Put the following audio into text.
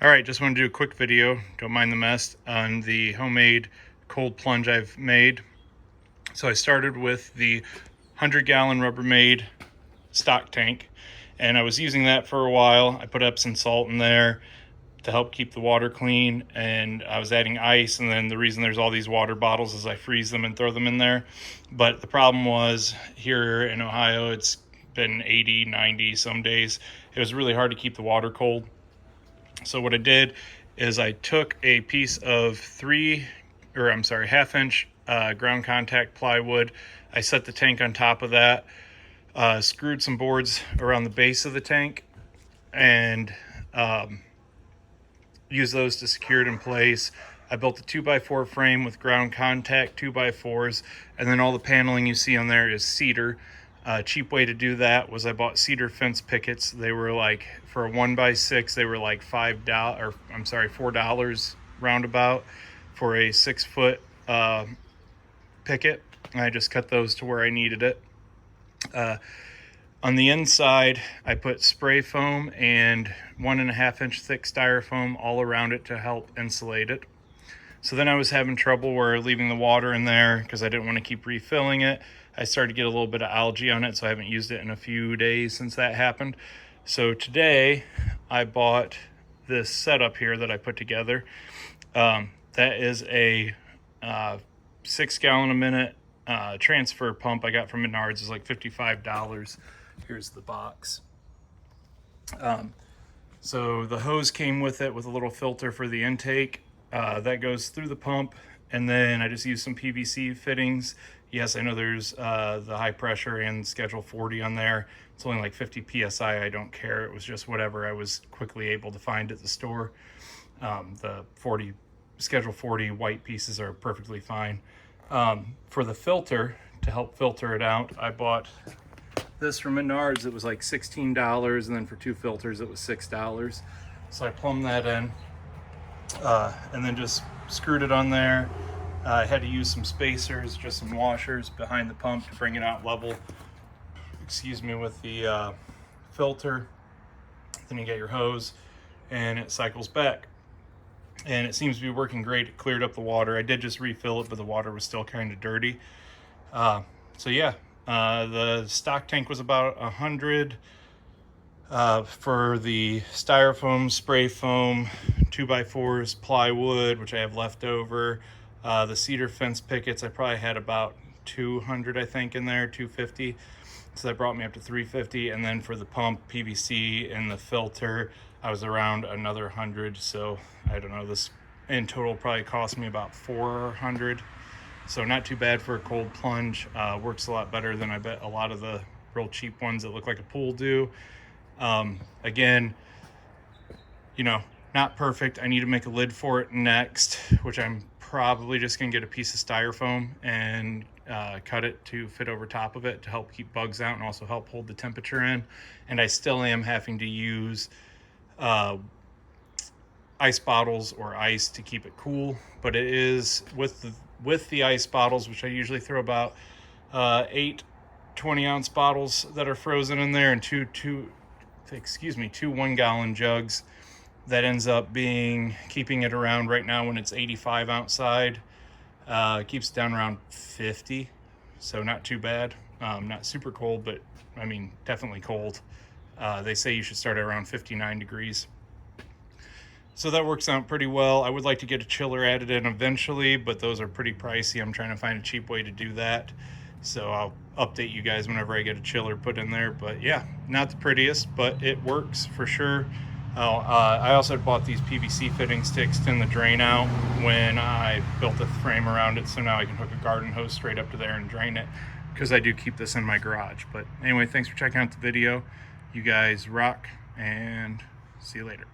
All right, just want to do a quick video, don't mind the mess, on the homemade cold plunge I've made. So I started with the 100-gallon Rubbermaid stock tank, and I was using that for a while. I put Epsom salt in there to help keep the water clean, and I was adding ice, and then the reason there's all these water bottles is I freeze them and throw them in there. But the problem was, here in Ohio, it's been 80, 90 some days. It was really hard to keep the water cold. So what I did is I took a piece of half-inch ground contact plywood. I set the tank on top of that, screwed some boards around the base of the tank, and used those to secure it in place. I built a 2x4 frame with ground contact 2x4s, and then all the paneling you see on there is cedar. A cheap way to do that was I bought cedar fence pickets. They were like, for a 1x6, they were like $4 roundabout for a 6-foot picket. And I just cut those to where I needed it. On the inside, I put spray foam and 1.5-inch thick styrofoam all around it to help insulate it. So then I was having trouble where leaving the water in there because I didn't want to keep refilling it. I started to get a little bit of algae on it, so I haven't used it in a few days since that happened. So today I bought this setup here that I put together. That is a 6-gallon a minute transfer pump I got from Menards. It's like $55. Here's the box. So the hose came with it with a little filter for the intake. That goes through the pump, and then I just used some PVC fittings. Yes, I know there's the high pressure and Schedule 40 on there. It's only like 50 PSI, I don't care. It was just whatever I was quickly able to find at the store. The Schedule 40 white pieces are perfectly fine. For the filter, to help filter it out, I bought this from Menards. It was like $16, and then for 2 filters it was $6. So I plumbed that in, and then just screwed it on there. I had to use some spacers, just some washers behind the pump to bring it out level, with the filter. Then you get your hose and it cycles back. And it seems to be working great. It cleared up the water. I did just refill it, but the water was still kind of dirty. So yeah, the stock tank was about 100 for the styrofoam, spray foam, 2x4s, plywood, which I have left over. The cedar fence pickets, I probably had about 200, I think, in there, 250. So that brought me up to 350. And then for the pump, PVC, and the filter, I was around another 100. So I don't know, this in total probably cost me about 400. So not too bad for a cold plunge. Works a lot better than I bet a lot of the real cheap ones that look like a pool do. Again, you know, not perfect. I need to make a lid for it next, which I'm probably just gonna get a piece of styrofoam and cut it to fit over top of it to help keep bugs out and also help hold the temperature in. And I still am having to use ice bottles or ice to keep it cool, but it is with the ice bottles, which I usually throw about 8 20-ounce bottles that are frozen in there, and two 1-gallon jugs. That ends up keeping it around, right now when it's 85 outside, keeps it down around 50, so not too bad. Not super cold, but I mean definitely cold. They say you should start at around 59 degrees. So that works out pretty well. I would like to get a chiller added in eventually, but those are pretty pricey. I'm trying to find a cheap way to do that. So I'll update you guys whenever I get a chiller put in there. But yeah, not the prettiest, but it works for sure. I also bought these PVC fittings to extend the drain out when I built a frame around it, so now I can hook a garden hose straight up to there and drain it, because I do keep this in my garage. But anyway, thanks for checking out the video. You guys rock, and see you later.